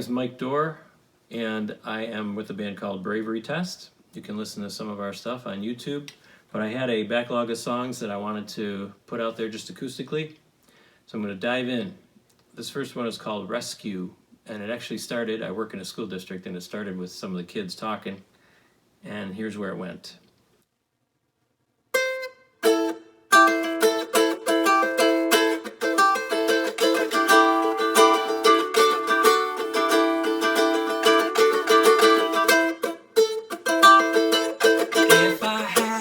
name's Mike Dorr, and I am with a band called Bravery Test. You can listen to some of our stuff on YouTube, but I had a backlog of songs that I wanted to put out there just acoustically, so I'm going to dive in. This first one is called Rescue, and it actually started, I work in a school district, and it started with some of the kids talking, and here's where it went.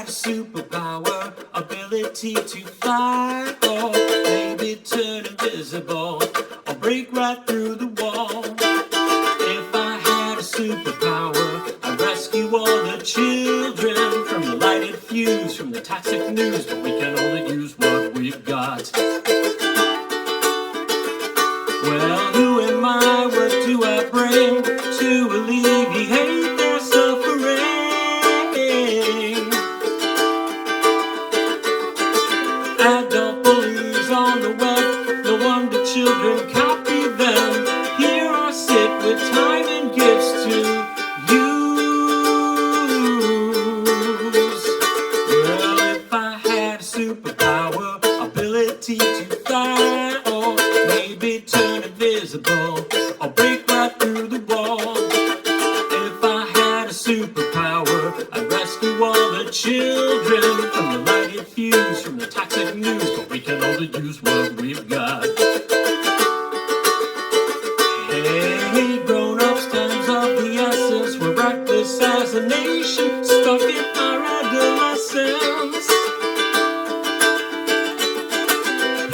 Superpower, ability to fly, or maybe turn invisible, or break right through the wall. If I had a superpower, I'd rescue all the children from the lighted fuse, from the toxic news, but we can only use what we've got. Well, who am I? What do I bring to alleviate their suffering? Adult bullies on the web, no wonder children copy them. Here I sit with time and gifts to use. Well, if I had a superpower, ability to fly, or maybe turn invisible, or break right through the wall. If I had a superpower, I'd rescue all the children from the lighted fuse, from the toxic news, but we can only use what we've got. Hey, grown-ups, time's of the essence. We're reckless as a nation, stuck in our adolescence.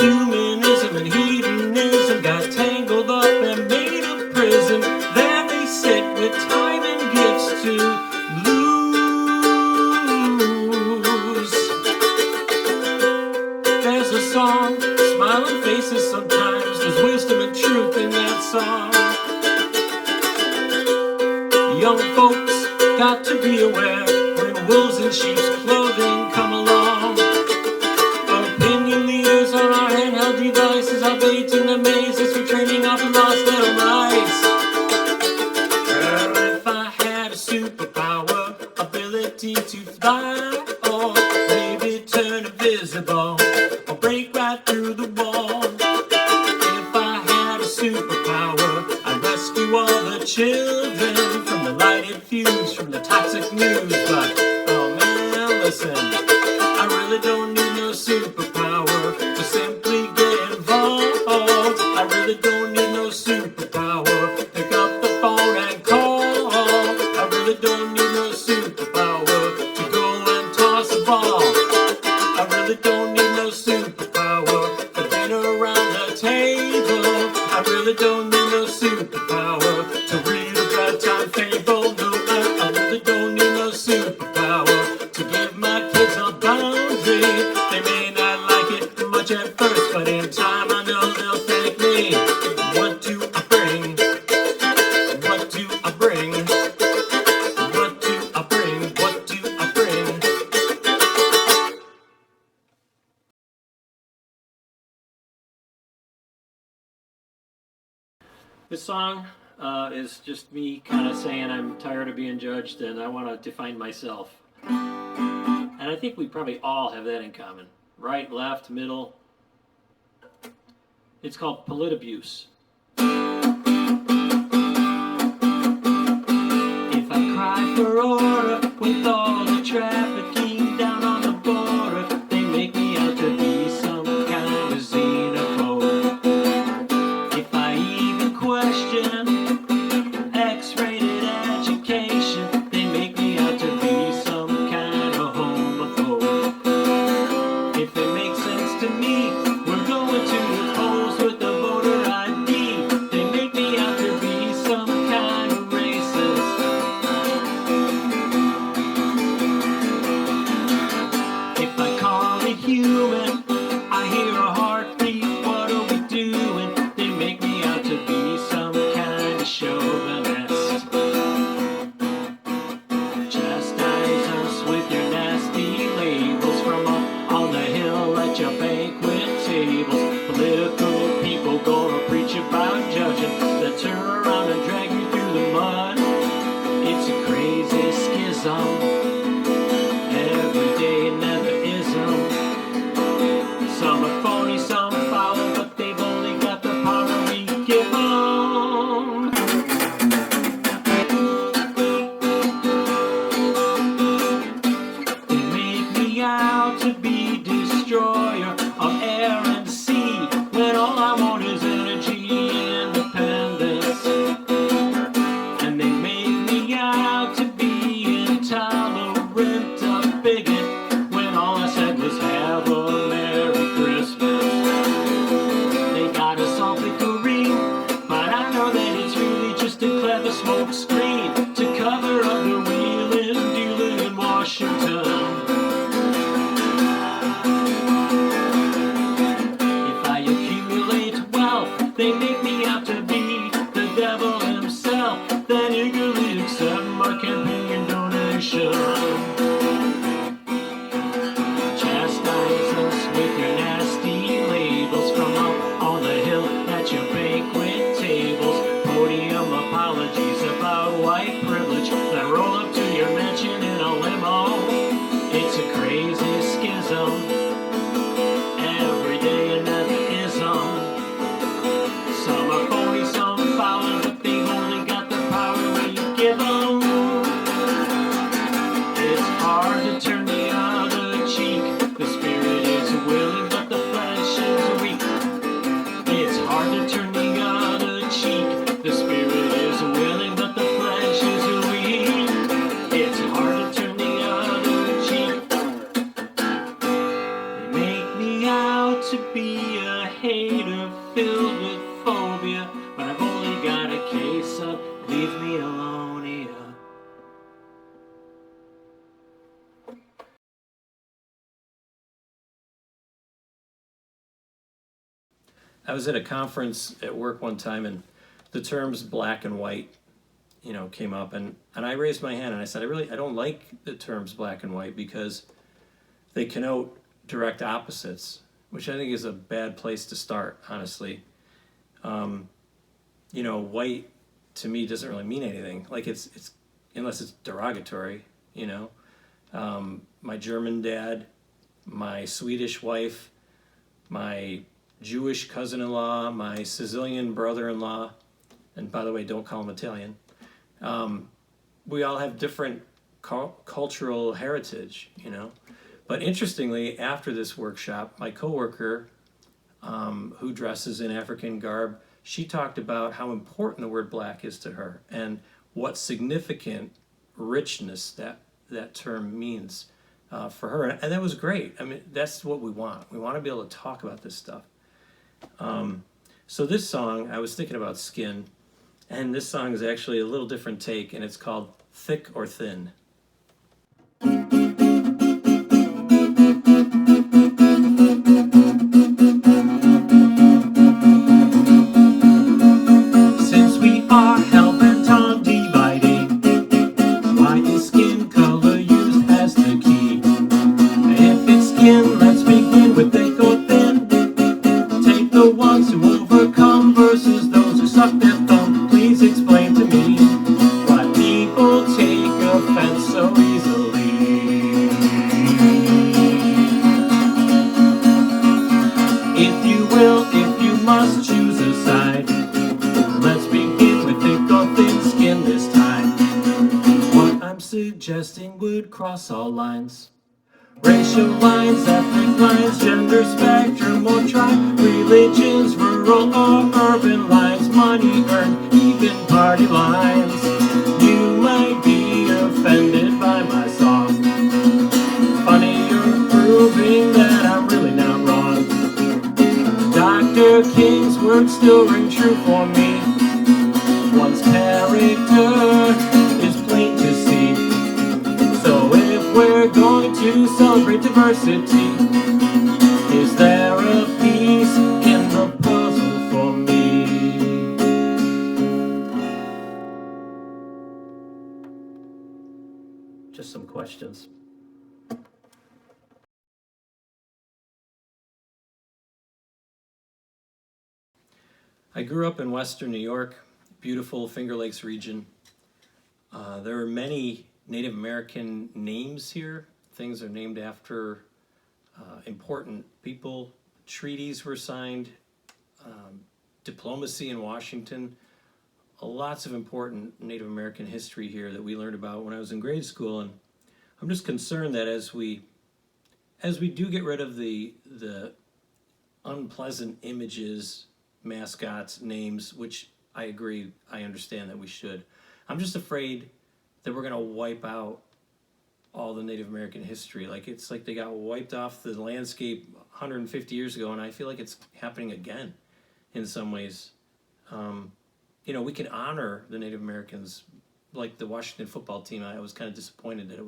Humanism and hedonism got tangled up and made a prison. There they sit with time and gifts to lose. There's a song, smiling faces sometimes. There's wisdom and truth in that song. Young folks got to be aware when wolves in sheep's clothing come along. Opinion leaders on our handheld devices are baiting the mazes for training off the lost little mice. If I had a superpower, ability to fly, or maybe turn invisible, or break right through the wall. If I had a superpower, I'd rescue all the children from the lighted fuse, from the toxic news. But, oh man, listen, I really don't need no superpower to simply get involved. I really don't need no superpower. Pick up the phone and call. I really don't need no superpower to go and toss a ball. I really don't need no superpower for dinner around the table. I really don't need no superpower to read a bedtime fable. No, I really don't need no superpower to give my kids a boundary. They may not like it much at first, but in time I know they'll thank me. What do I bring? What do I bring? What do I bring? What do I bring? This song is just me kind of saying I'm tired of being judged and I want to define myself. And I think we probably all have that in common. Right, left, middle. It's called Politabuse. If I cry for order with all the trafficking down on the border, they make me out to be some kind of xenophobe. If I even question X-rated education, they make me out to be some kind of homophobe. If it makes sense to me, we're going to the polls with the voter ID. They make me out to be the devil himself, then eagerly accept my campaign donation. Chastise us with your nasty labels from up on the hill at your banquet tables. Podium apologies about white privilege, then roll up to your mansion in a limo. It's a crazy schism, every day another ism. Some are phony, some foul, but they've only got the power when you give them. It's hard to turn the other cheek. The spirit is willing, but the flesh is weak. It's hard to turn the other cheek. The spirit is willing, but the flesh is weak. It's hard to turn the other cheek. They make me out to be a hater filled with phobia, but I've only got a case of leave me alone here. I was at a conference at work one time, and the terms black and white, came up, and I raised my hand and I said, I don't like the terms black and white because they connote direct opposites, which I think is a bad place to start, honestly. White to me doesn't really mean anything. Like it's unless it's derogatory, My German dad, my Swedish wife, my Jewish cousin-in-law, my Sicilian brother-in-law, and by the way, don't call him Italian. We all have different cultural heritage, But interestingly, after this workshop, my coworker, who dresses in African garb, she talked about how important the word black is to her and what significant richness that term means for her. And that was great. I mean, that's what we want. We want to be able to talk about this stuff. So this song, I was thinking about skin, and this song is actually a little different take, and it's called Thick or Thin. Since we are hell-bent on dividing, why is skin color used as the key? If it's skin, let's begin with thick or thin. Take the ones who overcome versus those who suck their thumb. Please explain to me why people take offense so easily. If you will, if you must choose a side, let's begin with thick or thin skin this time. What I'm suggesting would cross all lines. Racial lines, ethnic lines, gender spectrum or tribe, religions, rural or urban lines, money earned, even party lines. You might be offended by my song. Funny, you're proving that I'm really not wrong. Dr. King's words still ring true for me. One's character is plain to see. So if we're going to celebrate diversity, is there a piece in the puzzle for me? Just some questions. I grew up in Western New York, beautiful Finger Lakes region. There are many Native American names here. Things are named after important people. Treaties were signed, diplomacy in Washington. Lots of important Native American history here that we learned about when I was in grade school. And I'm just concerned that as we do get rid of the unpleasant images, mascots, names, which I agree, I understand that we should. I'm just afraid that we're going to wipe out all the Native American history. It's like they got wiped off the landscape 150 years ago, and I feel like it's happening again in some ways. We can honor the Native Americans, like the Washington football team. I was kind of disappointed that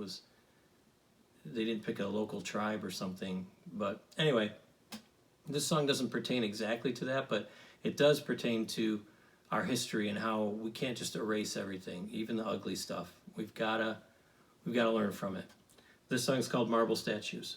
they didn't pick a local tribe or something. But anyway, this song doesn't pertain exactly to that, but it does pertain to our history and how we can't just erase everything, even the ugly stuff. We've gotta learn from it. This song is called Marble Statues.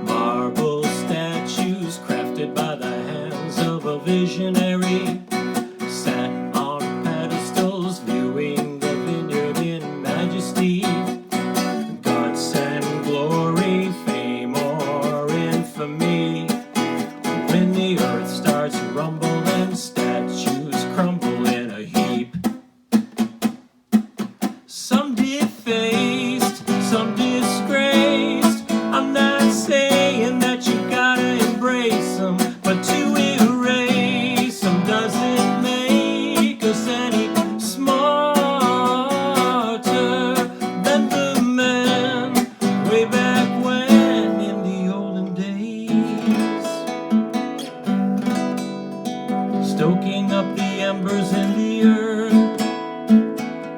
Marble statues crafted by the hands of a visionary sat on pedestals viewing the vineyard in majesty. Gods and glory, fame or infamy. When the earth starts to rumble and statues crumble in a heap. Some defaced, some disgraced. I'm not saying that you gotta embrace them, but to erase them doesn't make us any smarter than the men way back when in the olden days, stoking up the embers in the earth.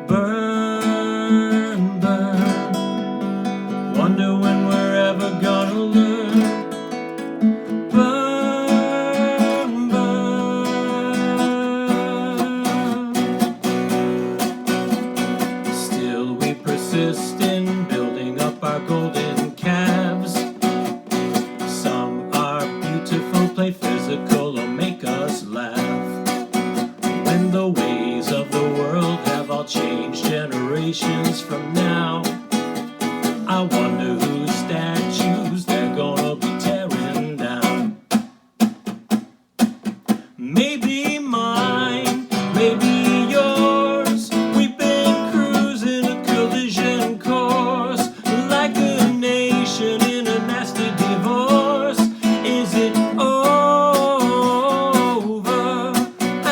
Burn, burn. Wonder when we're ever gonna learn. Burn, burn. Still we persist in building up our golden calves. Some are beautiful, play physical, or make us laugh. When the ways of the world have all changed generations from now, I wonder whose statues they're gonna be tearing down. Maybe mine, maybe yours. We've been cruising a collision course like a nation in a nasty divorce. Is it over?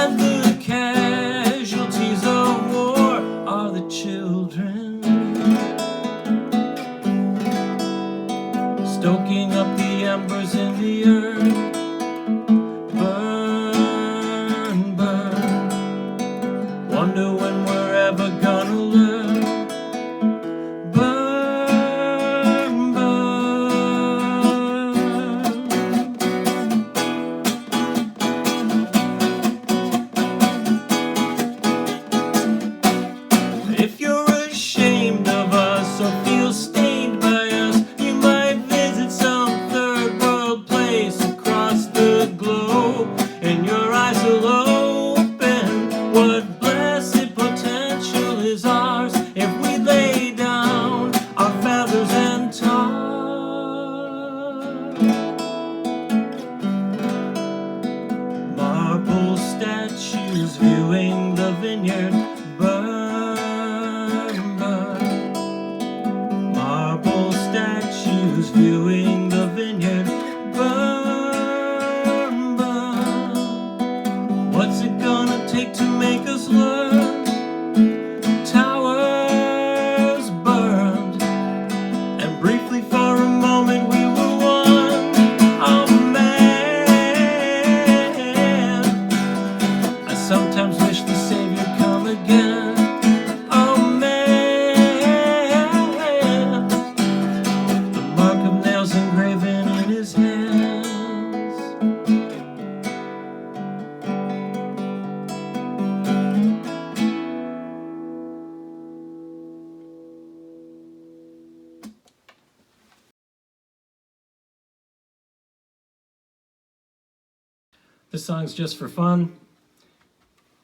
And the casualties of war are the children. Stoking up the embers in the earth. Burn, burn. Wonder when we're ever gonna learn. Burn, burn. If you're ashamed of us or feel stained by us, you might visit some third world place across the globe, and your eyes will open. What blessed potential is ours if we lay down our feathers and tar. Marble statues viewing the vineyard. Burn, burn. Marble statues viewing the vineyard. Burn, burn. What's it gonna take to make us learn? Towers burned, and briefly for a moment we were one. Oh man, I sometimes wish the Savior come again. Oh man, the mark of nails engraven in his hands. This song's just for fun.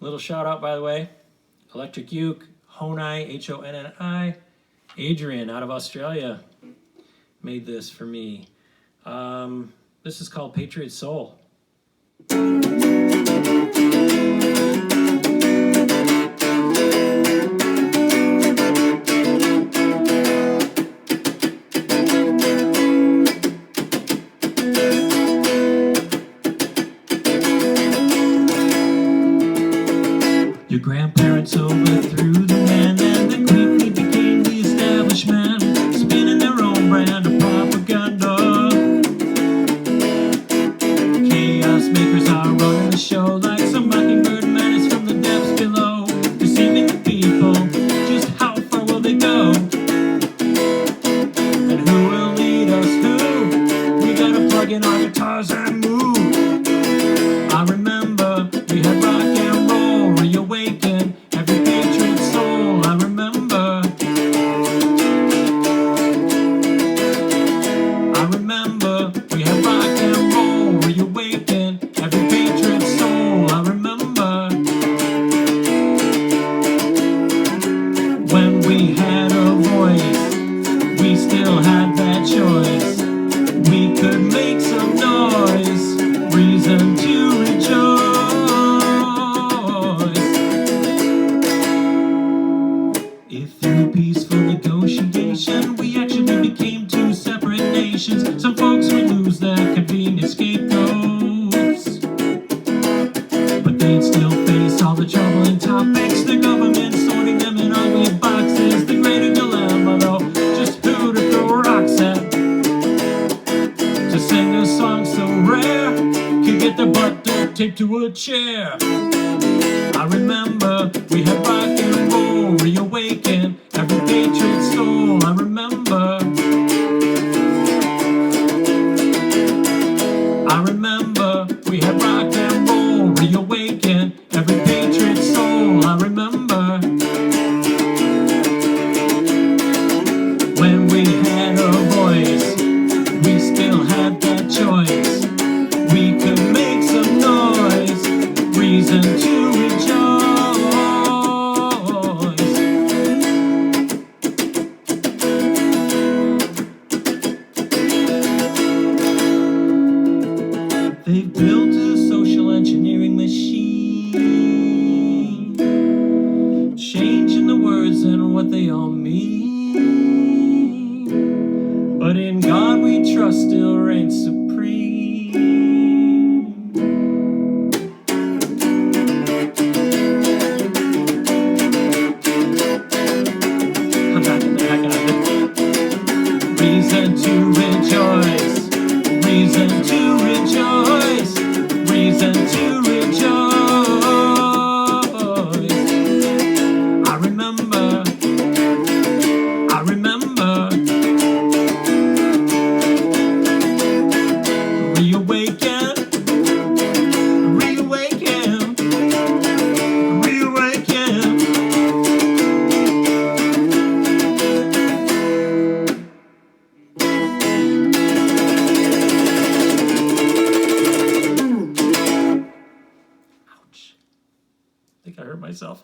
Little shout out, by the way. Electric Uke, Honai, Honni. Adrian out of Australia made this for me. This is called Patriot Soul. Your grandparents overthrew the man and the queen. peaceful negotiation, we actually became two separate nations. Some folks would lose their convenient scapegoats, but they'd still face all the troubling topics. The government sorting them in ugly boxes. The greater dilemma, though, just who to throw rocks at. To sing a song so rare could get their butt duct taped to a chair. I remember we had rock and roll, reawaken every patriot soul. I remember we had rock and roll, reawaken every patriot soul. I remember when we had a voice, we still had that choice. We could make some noise, reason to rejoice. They've built a social engineering machine, changing the words and what they all mean. But in God we trust still reigns supreme. I'm back in there, I got it. Reason to rejoice, reason to rejoice, reason to rejoice. I remember reawaken, reawaken, reawaken. Ouch. I think I hurt myself.